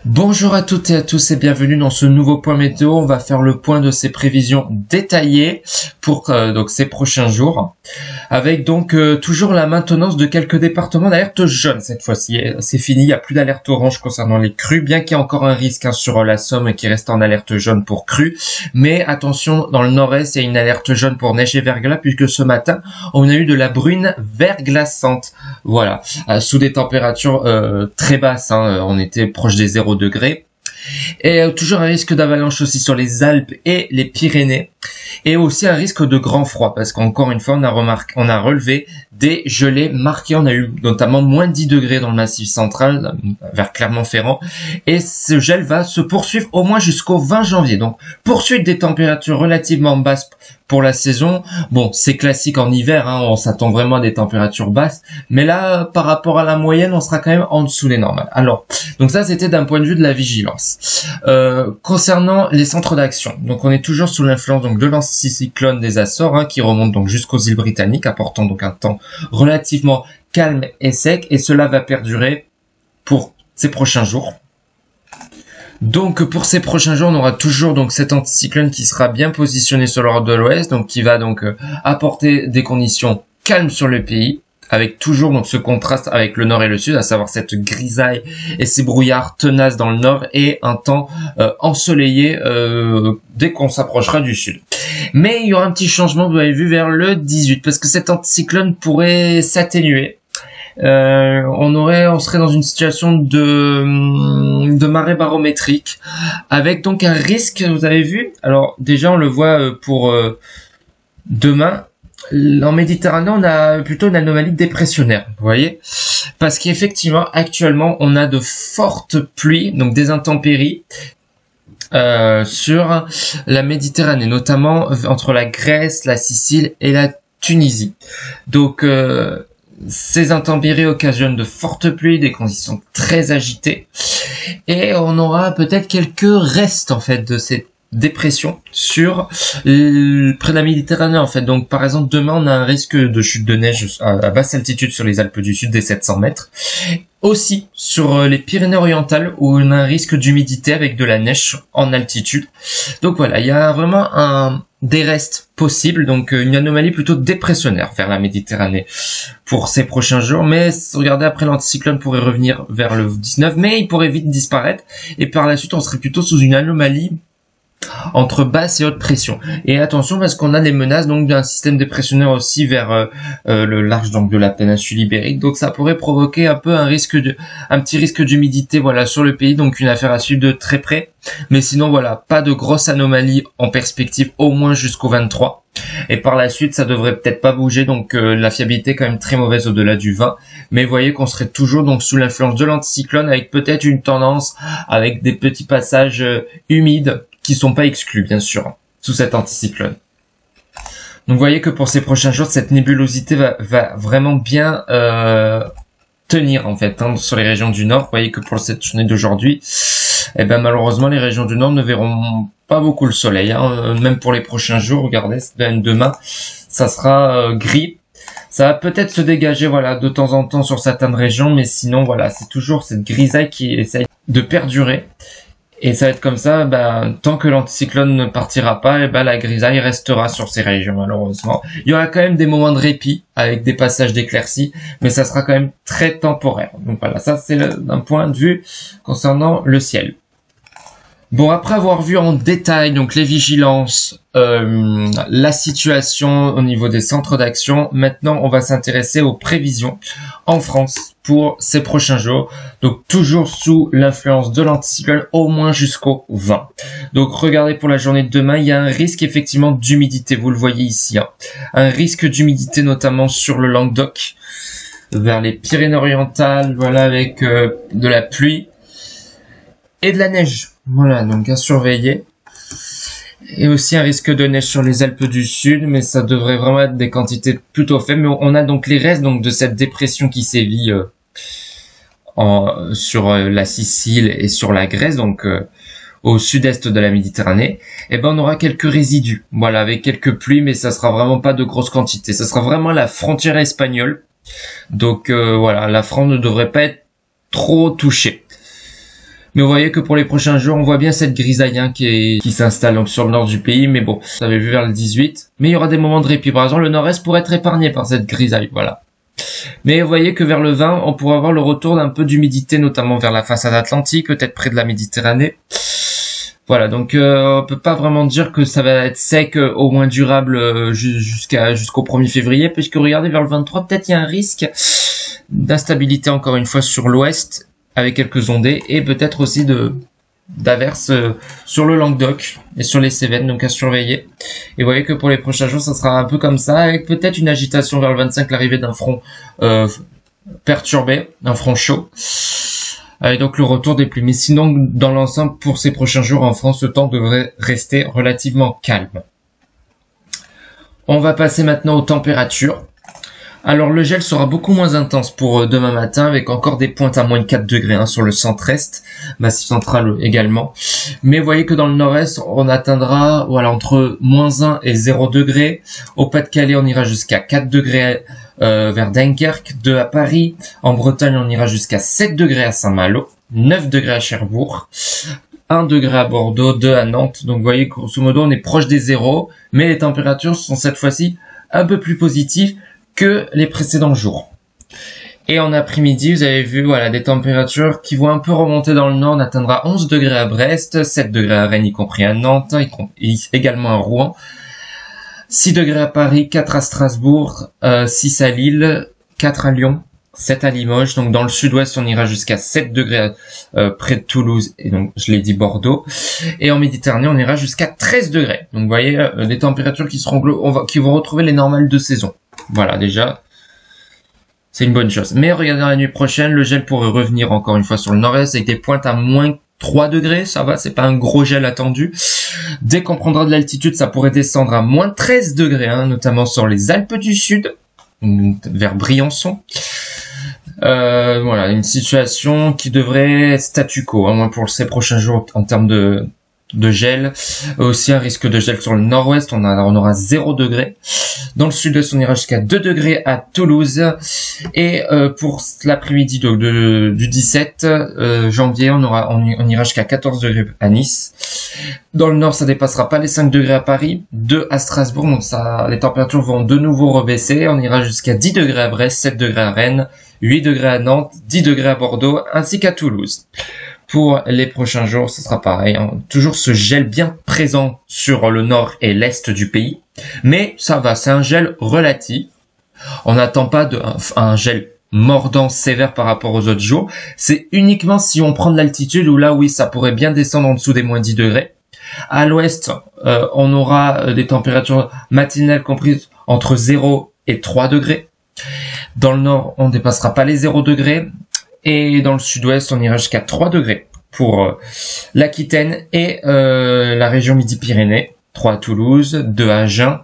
Bonjour à toutes et à tous et bienvenue dans ce nouveau point météo. On va faire le point de ces prévisions détaillées pour donc ces prochains jours, avec donc toujours la maintenance de quelques départements d'alerte jaune cette fois-ci. C'est fini, il n'y a plus d'alerte orange concernant les crues, bien qu'il y ait encore un risque sur la Somme qui reste en alerte jaune pour crues. Mais attention, dans le nord-est, il y a une alerte jaune pour neige et verglas, puisque ce matin, on a eu de la bruine verglaçante. Voilà, sous des températures très basses, on était proche des 0 degrés. Et toujours un risque d'avalanche aussi sur les Alpes et les Pyrénées. Et aussi un risque de grand froid, parce qu'encore une fois, on a relevé des gelées marquées. On a eu notamment moins de 10 degrés dans le Massif central, vers Clermont-Ferrand. Et ce gel va se poursuivre au moins jusqu'au 20 janvier. Donc, poursuite des températures relativement basses pour la saison. Bon, c'est classique en hiver, on s'attend vraiment à des températures basses. Mais là, par rapport à la moyenne, on sera quand même en dessous des normales. Alors, donc ça, c'était d'un point de vue de la vigilance. Concernant les centres d'action, donc on est toujours sous l'influence donc de l'anticyclone des Açores, qui remonte donc jusqu'aux îles britanniques, apportant donc un temps relativement calme et sec, et cela va perdurer pour ces prochains jours. Donc pour ces prochains jours, on aura toujours donc cet anticyclone qui sera bien positionné sur l'ordre de l'ouest, donc qui va donc apporter des conditions calmes sur le pays, avec toujours donc ce contraste avec le nord et le sud, à savoir cette grisaille et ces brouillards tenaces dans le nord et un temps ensoleillé dès qu'on s'approchera du sud. Mais il y aura un petit changement, vous avez vu, vers le 18, parce que cet anticyclone pourrait s'atténuer. On serait dans une situation de marée barométrique, avec donc un risque, vous avez vu. Alors déjà on le voit pour demain. En Méditerranée, on a plutôt une anomalie dépressionnaire, vous voyez, parce qu'effectivement, actuellement, on a de fortes pluies, donc des intempéries sur la Méditerranée, notamment entre la Grèce, la Sicile et la Tunisie. Donc, ces intempéries occasionnent de fortes pluies, des conditions très agitées, et on aura peut-être quelques restes en fait de cette dépression sur près de la Méditerranée en fait. Donc par exemple demain on a un risque de chute de neige à basse altitude sur les Alpes du Sud des 700 mètres. Aussi sur les Pyrénées-Orientales où on a un risque d'humidité avec de la neige en altitude. Donc voilà, il y a vraiment des restes possibles, donc une anomalie plutôt dépressionnaire vers la Méditerranée pour ces prochains jours. Mais regardez, après l'anticyclone pourrait revenir vers le 19, mais il pourrait vite disparaître et par la suite on serait plutôt sous une anomalie entre basse et haute pression. Et attention parce qu'on a des menaces donc d'un système dépressionnaire aussi vers le large donc de la péninsule ibérique. Donc ça pourrait provoquer un peu un petit risque d'humidité voilà sur le pays, donc une affaire à suivre de très près. Mais sinon voilà, pas de grosses anomalies en perspective au moins jusqu'au 23. Et par la suite, ça devrait peut-être pas bouger, donc la fiabilité est quand même très mauvaise au-delà du 20. Mais vous voyez qu'on serait toujours donc sous l'influence de l'anticyclone avec peut-être une tendance avec des petits passages humides qui sont pas exclus bien sûr sous cet anticyclone. Donc vous voyez que pour ces prochains jours, cette nébulosité va vraiment bien tenir en fait sur les régions du nord. Vous voyez que pour cette journée d'aujourd'hui, malheureusement les régions du nord ne verront pas beaucoup le soleil, même pour les prochains jours. Regardez, demain ça sera gris. Ça va peut-être se dégager voilà de temps en temps sur certaines régions, mais sinon voilà, c'est toujours cette grisaille qui essaye de perdurer. Et ça va être comme ça, tant que l'anticyclone ne partira pas, la grisaille restera sur ces régions, malheureusement. Il y aura quand même des moments de répit, avec des passages d'éclaircies, mais ça sera quand même très temporaire. Donc voilà, ça c'est d'un point de vue concernant le ciel. Bon, après avoir vu en détail donc les vigilances, la situation au niveau des centres d'action, maintenant on va s'intéresser aux prévisions en France pour ces prochains jours. Donc toujours sous l'influence de l'anticyclone au moins jusqu'au 20. Donc regardez, pour la journée de demain, il y a un risque effectivement d'humidité, vous le voyez ici, un risque d'humidité notamment sur le Languedoc, vers les Pyrénées-Orientales, voilà, avec de la pluie et de la neige. Voilà, donc à surveiller. Et aussi un risque de neige sur les Alpes du Sud, mais ça devrait vraiment être des quantités plutôt faibles. Mais on a donc les restes donc de cette dépression qui sévit sur la Sicile et sur la Grèce, donc au sud-est de la Méditerranée. Et on aura quelques résidus, voilà, avec quelques pluies, mais ça sera vraiment pas de grosses quantités. Ça sera vraiment la frontière espagnole. Donc voilà, la France ne devrait pas être trop touchée. Mais vous voyez que pour les prochains jours, on voit bien cette grisaille hein, qui s'installe donc sur le nord du pays. Mais bon, ça avait vu vers le 18. Mais il y aura des moments de répit. Par exemple, le nord-est pourrait être épargné par cette grisaille. Voilà. Mais vous voyez que vers le 20, on pourra avoir le retour d'un peu d'humidité, notamment vers la façade atlantique, peut-être près de la Méditerranée. Voilà, donc on peut pas vraiment dire que ça va être sec au moins durable jusqu'au 1er février, puisque regardez vers le 23, peut-être il y a un risque d'instabilité encore une fois sur l'ouest, avec quelques ondées, et peut-être aussi d'averses sur le Languedoc et sur les Cévennes, donc à surveiller. Et vous voyez que pour les prochains jours, ça sera un peu comme ça, avec peut-être une agitation vers le 25, l'arrivée d'un front perturbé, un front chaud. Et donc le retour des pluies. Mais sinon, dans l'ensemble, pour ces prochains jours en France, le temps devrait rester relativement calme. On va passer maintenant aux températures. Alors le gel sera beaucoup moins intense pour demain matin, avec encore des pointes à moins de 4 degrés hein, sur le centre-est, massif central également. Mais vous voyez que dans le nord-est, on atteindra voilà entre moins 1 et 0 degrés. Au Pas-de-Calais, on ira jusqu'à 4 degrés vers Dunkerque, 2 à Paris. En Bretagne, on ira jusqu'à 7 degrés à Saint-Malo, 9 degrés à Cherbourg, 1 degré à Bordeaux, 2 à Nantes. Donc vous voyez, grosso modo, on est proche des zéros, mais les températures sont cette fois-ci un peu plus positives que les précédents jours. Et en après-midi, vous avez vu voilà des températures qui vont un peu remonter dans le nord. On atteindra 11 degrés à Brest, 7 degrés à Rennes, y compris à Nantes, également à Rouen, 6 degrés à Paris, 4 à Strasbourg, 6 à Lille, 4 à Lyon, 7 à Limoges. Donc dans le sud-ouest, on ira jusqu'à 7 degrés près de Toulouse, et donc je l'ai dit Bordeaux. Et en Méditerranée, on ira jusqu'à 13 degrés. Donc vous voyez, des températures qui seront qui vont retrouver les normales de saison. Voilà, déjà, c'est une bonne chose. Mais regardez, la nuit prochaine, le gel pourrait revenir encore une fois sur le nord-est avec des pointes à moins 3 degrés. Ça va, c'est pas un gros gel attendu. Dès qu'on prendra de l'altitude, ça pourrait descendre à moins 13 degrés, hein, notamment sur les Alpes du Sud, vers Briançon. Voilà, une situation qui devrait être statu quo, hein, moins pour ces prochains jours en termes de gel. Aussi un risque de gel sur le nord-ouest, on aura 0 degré. Dans le sud-est, on ira jusqu'à 2 degrés à Toulouse. Et pour l'après-midi du 17 janvier, on ira jusqu'à 14 degrés à Nice. Dans le nord, ça dépassera pas les 5 degrés à Paris, 2 à Strasbourg, donc les températures vont de nouveau rebaisser. On ira jusqu'à 10 degrés à Brest, 7 degrés à Rennes, 8 degrés à Nantes, 10 degrés à Bordeaux, ainsi qu'à Toulouse. Pour les prochains jours, ce sera pareil, hein. Toujours ce gel bien présent sur le nord et l'est du pays. Mais ça va, c'est un gel relatif. On n'attend pas un gel mordant sévère par rapport aux autres jours. C'est uniquement si on prend de l'altitude où là, oui, ça pourrait bien descendre en dessous des moins 10 degrés. À l'ouest, on aura des températures matinales comprises entre 0 et 3 degrés. Dans le nord, on ne dépassera pas les 0 degrés. Et dans le sud-ouest, on ira jusqu'à 3 degrés pour l'Aquitaine et la région Midi-Pyrénées. 3 à Toulouse, 2 à Agen,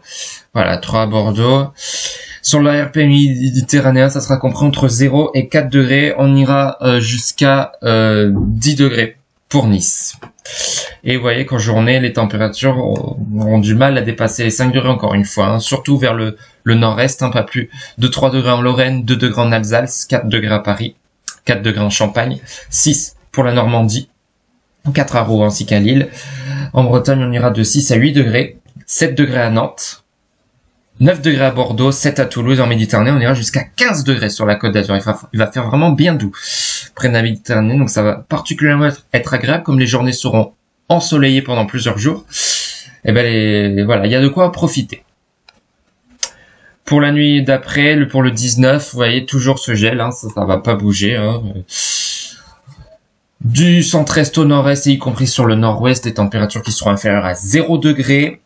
voilà, 3 à Bordeaux. Sur l'ARP méditerranéen, ça sera compris entre 0 et 4 degrés. On ira jusqu'à 10 degrés pour Nice. Et vous voyez qu'en journée, les températures auront du mal à dépasser les 5 degrés encore une fois, hein, surtout vers le nord-est, hein, pas plus de 3 degrés en Lorraine, 2 degrés en Alsace, 4 degrés à Paris, 4 degrés en Champagne, 6 pour la Normandie, 4 à Rouen ainsi qu'à Lille. En Bretagne, on ira de 6 à 8 degrés, 7 degrés à Nantes, 9 degrés à Bordeaux, 7 à Toulouse. En Méditerranée, on ira jusqu'à 15 degrés sur la Côte d'Azur. Il va faire vraiment bien doux près de la Méditerranée, donc ça va particulièrement être agréable, comme les journées seront ensoleillées pendant plusieurs jours. Et ben voilà, il y a de quoi profiter. Pour la nuit d'après, pour le 19, vous voyez toujours ce gel, hein, ça va pas bouger. Hein. Du centre-est au nord-est, et y compris sur le nord-ouest, des températures qui seront inférieures à 0 degré.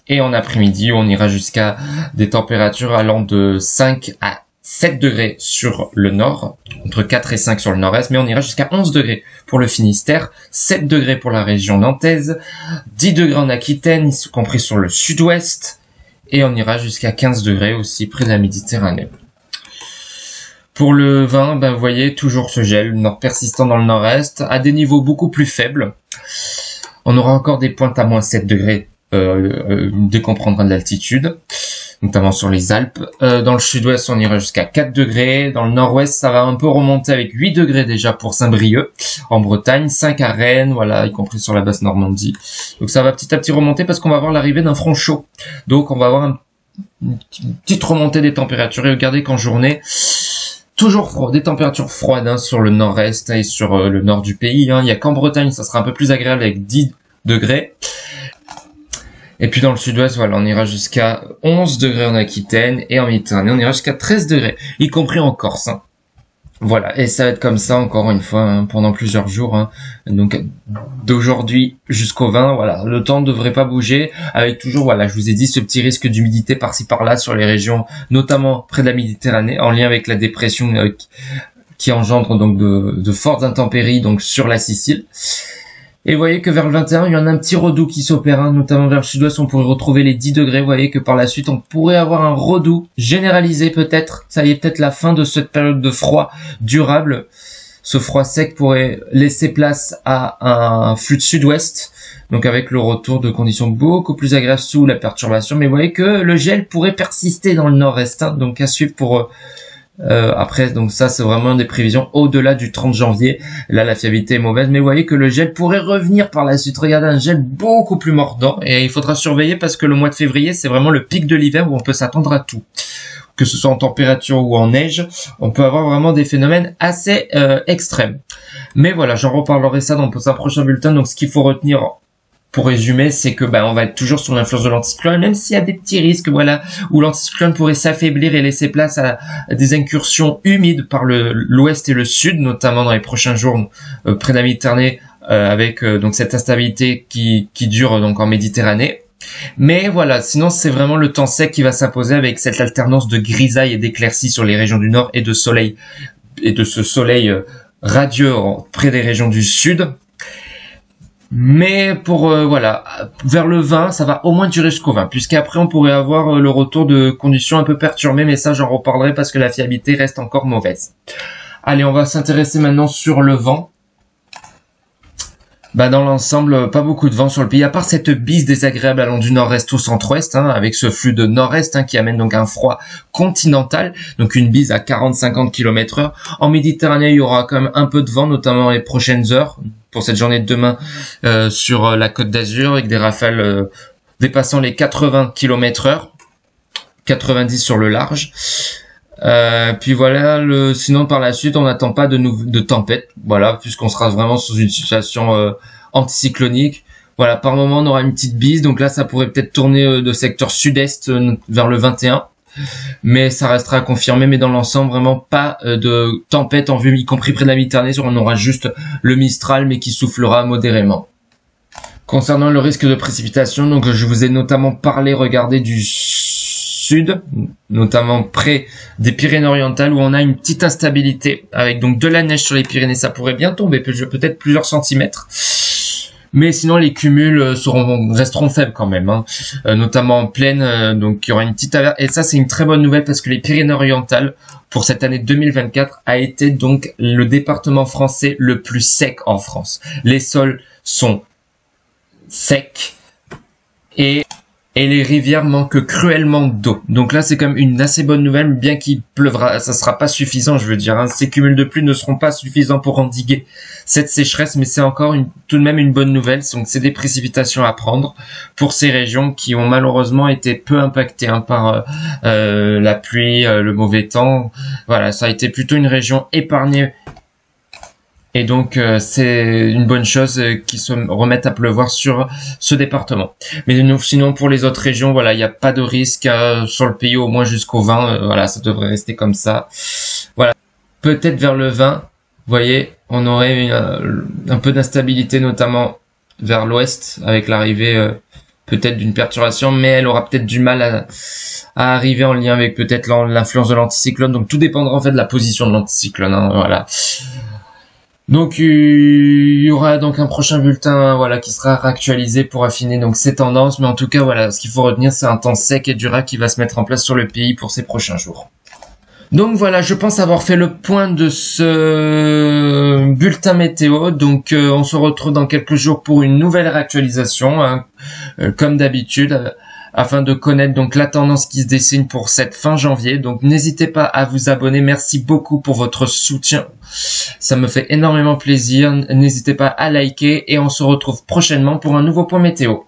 Et en après-midi, on ira jusqu'à des températures allant de 5 à 7 degrés sur le nord, entre 4 et 5 sur le nord-est, mais on ira jusqu'à 11 degrés pour le Finistère, 7 degrés pour la région nantaise, 10 degrés en Aquitaine, y compris sur le sud-ouest, et on ira jusqu'à 15 degrés aussi près de la Méditerranée. Pour le vin, ben vous voyez toujours ce gel nord persistant dans le nord-est, à des niveaux beaucoup plus faibles. On aura encore des pointes à moins 7 degrés dès qu'on prendra de l'altitude. notamment sur les Alpes. Dans le sud-ouest, on ira jusqu'à 4 degrés. Dans le nord-ouest, ça va un peu remonter avec 8 degrés déjà pour Saint-Brieuc, en Bretagne, 5 à Rennes, voilà, y compris sur la basse Normandie. Donc ça va petit à petit remonter parce qu'on va avoir l'arrivée d'un front chaud. Donc on va avoir une petite remontée des températures. Et regardez qu'en journée, toujours froid, des températures froides hein, sur le nord-est et sur le nord du pays. Hein. Il y a qu'en Bretagne, ça sera un peu plus agréable avec 10 degrés. Et puis dans le sud-ouest, voilà, on ira jusqu'à 11 degrés en Aquitaine et en Méditerranée, on ira jusqu'à 13 degrés, y compris en Corse. Hein. Voilà, et ça va être comme ça encore une fois hein, pendant plusieurs jours. Hein. Donc d'aujourd'hui jusqu'au 20, voilà, le temps ne devrait pas bouger, avec toujours, voilà, je vous ai dit ce petit risque d'humidité par-ci par-là sur les régions, notamment près de la Méditerranée, en lien avec la dépression qui engendre donc de fortes intempéries donc sur la Sicile. Et vous voyez que vers le 21, il y en a un petit redout qui s'opère, hein, notamment vers le sud-ouest, on pourrait retrouver les 10 degrés. Vous voyez que par la suite, on pourrait avoir un redout généralisé peut-être. Ça y est, peut-être la fin de cette période de froid durable. Ce froid sec pourrait laisser place à un flux de sud-ouest, donc avec le retour de conditions beaucoup plus agréables sous la perturbation. Mais vous voyez que le gel pourrait persister dans le nord-est, hein, donc à suivre pour... après, donc ça c'est vraiment des prévisions au-delà du 30 janvier. Là la fiabilité est mauvaise, mais vous voyez que le gel pourrait revenir par la suite. Regardez, un gel beaucoup plus mordant et il faudra surveiller parce que le mois de février c'est vraiment le pic de l'hiver où on peut s'attendre à tout. Que ce soit en température ou en neige, on peut avoir vraiment des phénomènes assez extrêmes. Mais voilà, j'en reparlerai ça dans un prochain bulletin. Donc ce qu'il faut retenir pour résumer, c'est que on va être toujours sur l'influence de l'anticyclone, même s'il y a des petits risques, voilà, où l'anticyclone pourrait s'affaiblir et laisser place à des incursions humides par l'ouest et le sud, notamment dans les prochains jours près de la Méditerranée, avec donc cette instabilité qui dure donc en Méditerranée. Mais voilà, sinon c'est vraiment le temps sec qui va s'imposer avec cette alternance de grisaille et d'éclaircies sur les régions du nord et de soleil, et de ce soleil radieux près des régions du sud. Mais pour voilà, vers le 20, ça va au moins durer jusqu'au 20, puisqu'après on pourrait avoir le retour de conditions un peu perturbées, mais ça j'en reparlerai parce que la fiabilité reste encore mauvaise. Allez, on va s'intéresser maintenant sur le vent. Dans l'ensemble, pas beaucoup de vent sur le pays, à part cette bise désagréable allant du nord-est au centre-ouest, hein, avec ce flux de nord-est qui amène donc un froid continental, donc une bise à 40-50 km/h. En Méditerranée, il y aura quand même un peu de vent, notamment les prochaines heures, pour cette journée de demain, sur la Côte d'Azur, avec des rafales dépassant les 80 km/h, 90 sur le large. Puis voilà, sinon par la suite on n'attend pas de tempête, voilà, puisqu'on sera vraiment sous une situation anticyclonique. Voilà, par moment on aura une petite bise, donc là ça pourrait peut-être tourner de secteur sud-est vers le 21, mais ça restera à confirmer. Mais dans l'ensemble, vraiment pas de tempête en vue, y compris près de la Méditerranée. On aura juste le Mistral, mais qui soufflera modérément. Concernant le risque de précipitation, donc je vous ai notamment parlé, regardez, du sud, notamment près des Pyrénées-Orientales, où on a une petite instabilité, avec donc de la neige sur les Pyrénées. Ça pourrait bien tomber, peut-être plusieurs centimètres. Mais sinon les cumuls resteront faibles quand même, hein. Notamment en plaine, donc il y aura une petite averse. Et ça c'est une très bonne nouvelle parce que les Pyrénées-Orientales pour cette année 2024 a été donc le département français le plus sec en France. Les sols sont secs et les rivières manquent cruellement d'eau. Donc là, c'est quand même une assez bonne nouvelle, bien qu'il pleuvra, ça sera pas suffisant, je veux dire, hein. Ces cumuls de pluie ne seront pas suffisants pour endiguer cette sécheresse, mais c'est encore tout de même une bonne nouvelle. Donc c'est des précipitations à prendre pour ces régions qui ont malheureusement été peu impactées, hein, par la pluie, le mauvais temps. Voilà, ça a été plutôt une région épargnée. Et donc c'est une bonne chose qu'ils se remettent à pleuvoir sur ce département. Mais sinon pour les autres régions, voilà, il n'y a pas de risque sur le pays, au moins jusqu'au 20. Voilà, ça devrait rester comme ça. Voilà, peut-être vers le 20, vous voyez, on aurait un peu d'instabilité, notamment vers l'ouest, avec l'arrivée peut-être d'une perturbation, mais elle aura peut-être du mal à arriver en lien avec peut-être l'influence de l'anticyclone. Donc tout dépendra en fait de la position de l'anticyclone, hein, voilà. Donc il y aura donc un prochain bulletin, voilà, qui sera réactualisé pour affiner donc ces tendances, mais en tout cas voilà, ce qu'il faut retenir, c'est un temps sec et durable qui va se mettre en place sur le pays pour ces prochains jours. Donc voilà, je pense avoir fait le point de ce bulletin météo. Donc on se retrouve dans quelques jours pour une nouvelle réactualisation, hein, comme d'habitude, afin de connaître donc la tendance qui se dessine pour cette fin janvier. Donc n'hésitez pas à vous abonner. Merci beaucoup pour votre soutien. Ça me fait énormément plaisir. N'hésitez pas à liker et on se retrouve prochainement pour un nouveau point météo.